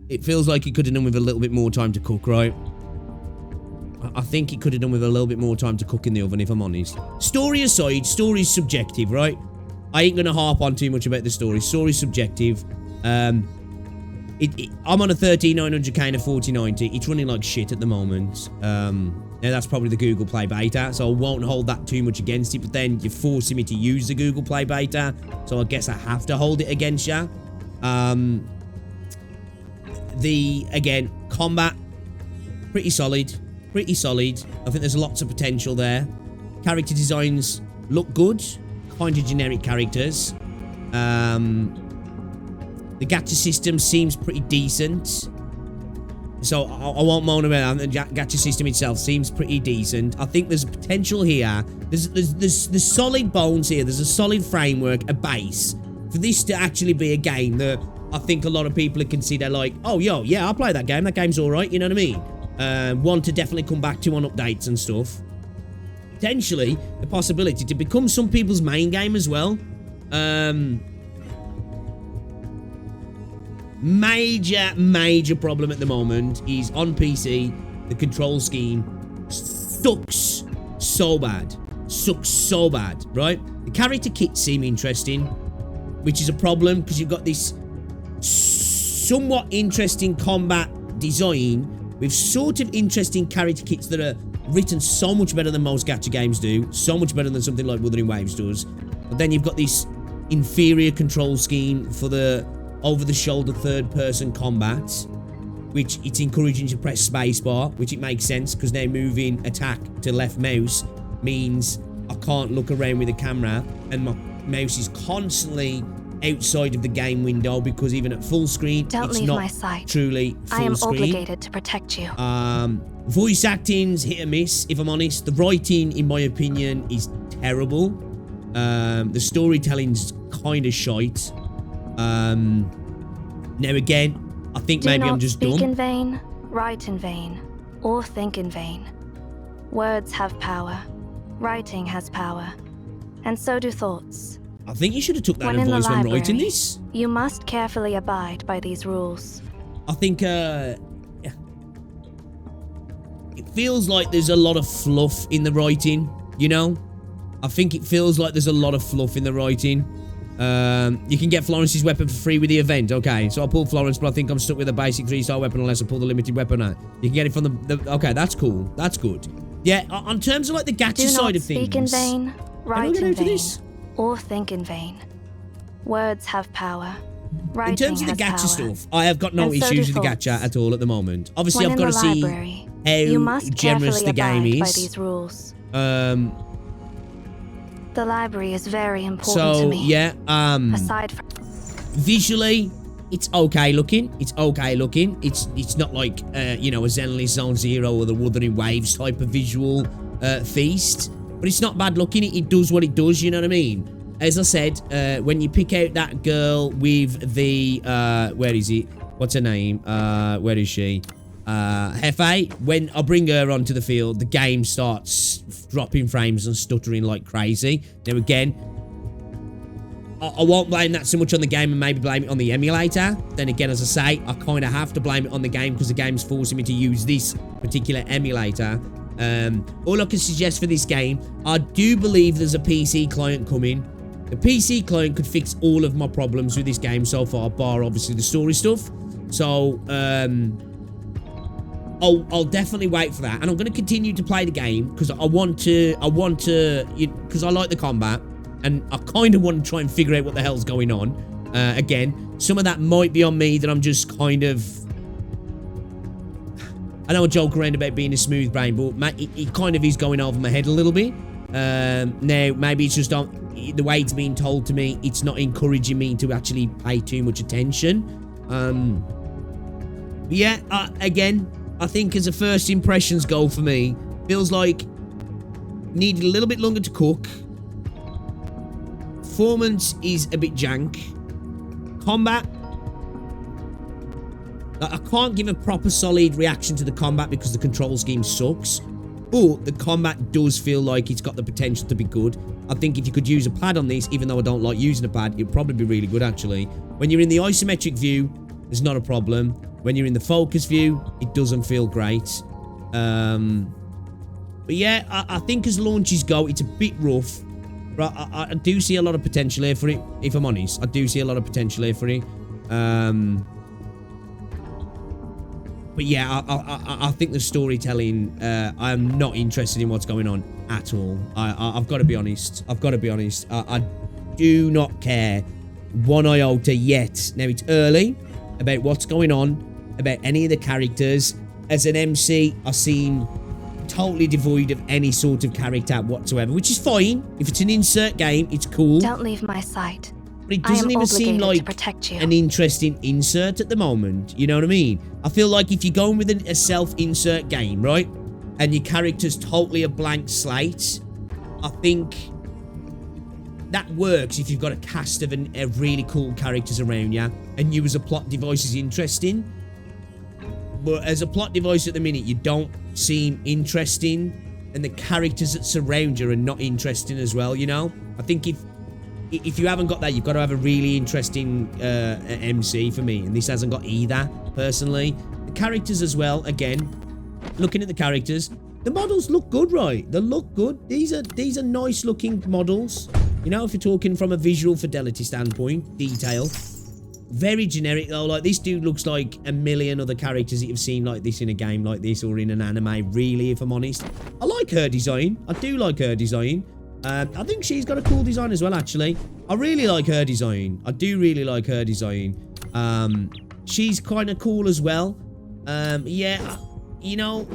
it feels like it could have done with a little bit more time to cook, right? I think it could have done with a little bit more time to cook in the oven, if I'm honest. Story aside, story's subjective, right? I ain't gonna harp on too much about the story. Story's subjective. I'm on a 13900K and a 4090. It's running like shit at the moment. Now that's probably the Google Play beta, so I won't hold that too much against it, but then you're forcing me to use the Google Play beta, so I guess I have to hold it against you. Again, combat, pretty solid. Pretty solid. I think there's lots of potential there. Character designs look good. Kind of generic characters. The gacha system seems pretty decent. So I won't moan about it. The gacha system itself seems pretty decent. I think there's potential here. There's solid bones here. There's a solid framework, a base, for this to actually be a game that I think a lot of people would consider like, oh, yo, yeah, I'll play that game. That game's all right. You know what I mean? One to definitely come back to on updates and stuff. Potentially, the possibility to become some people's main game as well. Major problem at the moment is on PC, the control scheme sucks so bad. Sucks so bad, right? The character kits seem interesting, which is a problem because you've got this somewhat interesting combat design with sort of interesting character kits that are written so much better than most gacha games do. So much better than something like Wuthering Waves does. But then you've got this inferior control scheme for the over-the-shoulder third-person combat, which it's encouraging to press spacebar, which it makes sense because now moving attack to left mouse means I can't look around with the camera and my mouse is constantly outside of the game window because even at full screen, it's not truly full screen. I am obligated to protect you. Voice acting's hit or miss, if I'm honest. The writing, in my opinion, is terrible. The storytelling's kind of shite. Now again, I think maybe I'm just dumb. Do not speak in vain, write in vain, or think in vain. Words have power. Writing has power. And so do thoughts. I think you should have took that advice when writing this. You must carefully abide by these rules. I think, it feels like there's a lot of fluff in the writing, you know? I think it feels like there's a lot of fluff in the writing. You can get Florence's weapon for free with the event. Okay, so I'll pull Florence, but I think I'm stuck with a basic 3-star weapon unless I pull the limited weapon out. You can get it from the okay, that's cool. That's good. Yeah, on terms of like the gacha side of things. Do not speak in vain, write in vain, or think in vain. Words have power. Writing in terms of the gacha stuff, I have got no issues with the gacha at all at the moment. Obviously, I've got to see how generous the game is. By these rules. The library is very important to me. Yeah, aside from visually, it's okay looking. It's okay looking. It's not like you know, a Zenless Zone Zero or the Wuthering Waves type of visual feast, but it's not bad looking. It does what it does. You know what I mean? As I said, when you pick out that girl with the where is it? What's her name? Where is she? Hefe, when I bring her onto the field, the game starts dropping frames and stuttering like crazy. Now again, I won't blame that so much on the game and maybe blame it on the emulator. Then again, as I say, I kind of have to blame it on the game because the game's forcing me to use this particular emulator. All I can suggest for this game, I do believe there's a PC client coming. The PC client could fix all of my problems with this game so far, bar obviously the story stuff. So, I'll definitely wait for that, and I'm going to continue to play the game because I want to, because I like the combat, and I kind of want to try and figure out what the hell's going on. Again, some of that might be on me that I'm just kind of, I know I joke around about being a smooth brain, but it kind of is going over my head a little bit. Now, maybe it's just the way it's being told to me, it's not encouraging me to actually pay too much attention. Yeah, again, I think as a first impressions goal for me, feels like needed a little bit longer to cook. Performance is a bit jank. Combat, I can't give a proper solid reaction to the combat because the control scheme sucks. But the combat does feel like it's got the potential to be good. I think if you could use a pad on this, even though I don't like using a pad, it'd probably be really good actually. When you're in the isometric view, there's not a problem. When you're in the focus view, it doesn't feel great. But yeah, I think as launches go, it's a bit rough. But I do see a lot of potential here for it, if I'm honest. I do see a lot of potential here for it. But yeah, I think the storytelling, I'm not interested in what's going on at all. I've got to be honest. I've got to be honest. I do not care one iota yet. Now, it's early about what's going on, about any of the characters. As an MC, I seem totally devoid of any sort of character whatsoever, which is fine. If it's an insert game, it's cool. Don't leave my sight. But it doesn't even seem like an interesting insert at the moment. You know what I mean? I feel like if you're going with a self-insert game, right? And your character's totally a blank slate, I think that works if you've got a cast of really cool characters around you and you as a plot device is interesting. But as a plot device at the minute, you don't seem interesting, and the characters that surround you are not interesting as well, you know? I think if you haven't got that, you've got to have a really interesting MC for me, and this hasn't got either, personally. The characters as well, again, looking at the characters, the models look good, right? They look good. These are nice looking models. You know, if you're talking from a visual fidelity standpoint, detail. Very generic though, like this dude looks like a million other characters that you've seen like this in a game like this or in an anime, really, if I'm honest. I like her design. I do like her design. I think she's got a cool design as well, actually. I really like her design. I do really like her design. She's kind of cool as well. Yeah, you know,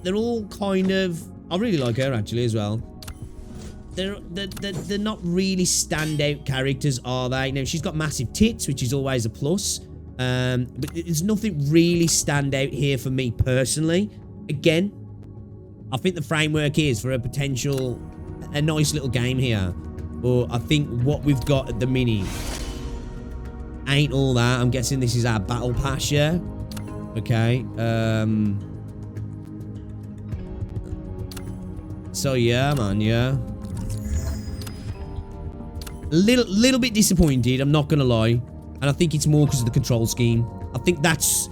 they're all kind of... I really like her, actually, as well. They're not really standout characters, are they? Now, she's got massive tits, which is always a plus. But there's nothing really standout here for me, personally. Again, I think the framework is for a nice little game here. But I think what we've got at the minute ain't all that. I'm guessing this is our battle pass, yeah? Okay. So, yeah, man, yeah. Little bit disappointed, I'm not gonna lie. And I think it's more because of the control scheme. I think that's...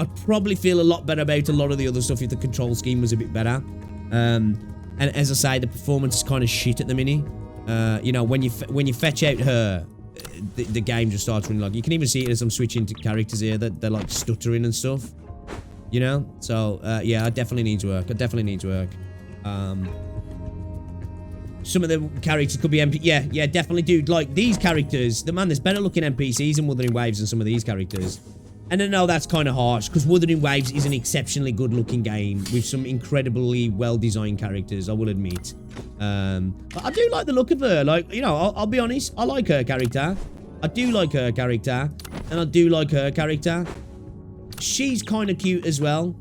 I'd probably feel a lot better about a lot of the other stuff if the control scheme was a bit better. And as I say, the performance is kind of shit at the minute. You know, when you fetch out her, the game just starts running like... You can even see it as I'm switching to characters here, that they're like stuttering and stuff. You know? So, yeah, I definitely need to work. Some of the characters could be yeah, definitely, dude. Like, these characters, there's better looking NPCs in Wuthering Waves than some of these characters. And I know that's kind of harsh, because Wuthering Waves is an exceptionally good looking game with some incredibly well-designed characters, I will admit. But I do like the look of her. Like, you know, I'll be honest, I like her character. I do like her character. And I do like her character. She's kind of cute as well.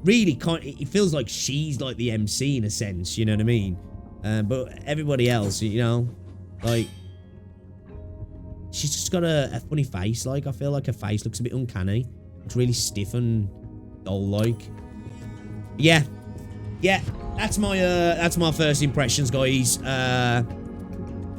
Really, it feels like she's like the MC in a sense, you know what I mean? But everybody else, you know, like, she's just got a funny face. Like, I feel like her face looks a bit uncanny. It's really stiff and dull-like. Yeah, that's my first impressions, guys.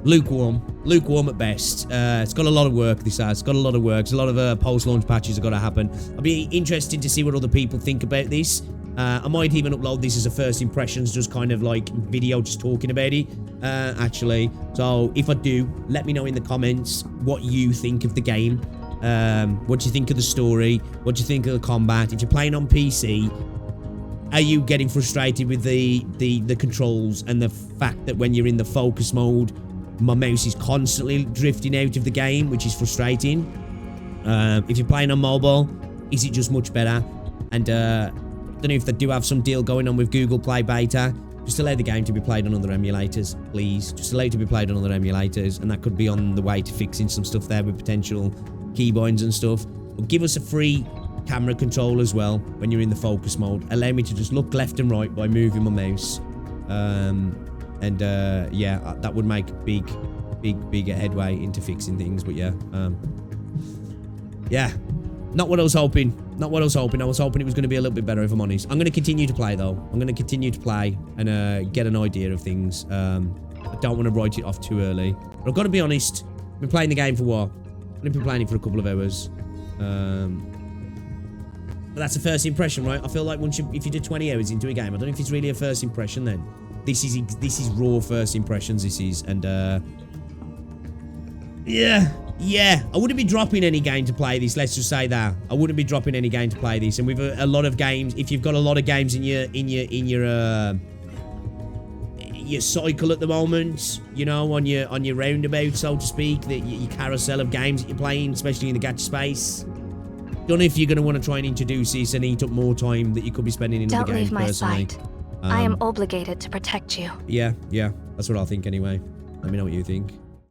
Lukewarm at best. It's got a lot of work, this has. It's got a lot of work. There's a lot of post-launch patches have got to happen. I'll be interested to see what other people think about this. I might even upload this as a first impressions, just kind of like video just talking about it, actually. So if I do, let me know in the comments what you think of the game. What you think of the story. What you think of the combat. If you're playing on PC, are you getting frustrated with the controls and the fact that when you're in the focus mode, my mouse is constantly drifting out of the game, which is frustrating. If you're playing on mobile, is it just much better? And I don't know if they do have some deal going on with Google Play Beta. Just allow the game to be played on other emulators, please. Just allow it to be played on other emulators, and that could be on the way to fixing some stuff there with potential keybinds and stuff. But give us a free camera control as well when you're in the focus mode. Allow me to just look left and right by moving my mouse. Yeah, that would make big headway into fixing things. But yeah, yeah, not what I was hoping. I was hoping it was going to be a little bit better, if I'm honest. I'm going to continue to play, though. I'm going to continue to play and get an idea of things. I don't want to write it off too early. But I've got to be honest. I've been playing the game for what? I've been playing it for a couple of hours. But that's a first impression, right? I feel like if you do 20 hours into a game, I don't know if it's really a first impression then. This is raw first impressions, this is. And, yeah. I wouldn't be dropping any game to play this, let's just say that. I wouldn't be dropping any game to play this. And with a lot of games, if you've got a lot of games in your cycle at the moment, you know, on your roundabout, so to speak, your carousel of games that you're playing, especially in the gacha space. Don't know if you're going to want to try and introduce this and eat up more time that you could be spending in other games, personally. Don't leave my sight. I am obligated to protect you. Yeah, that's what I think anyway. Let me know what you think.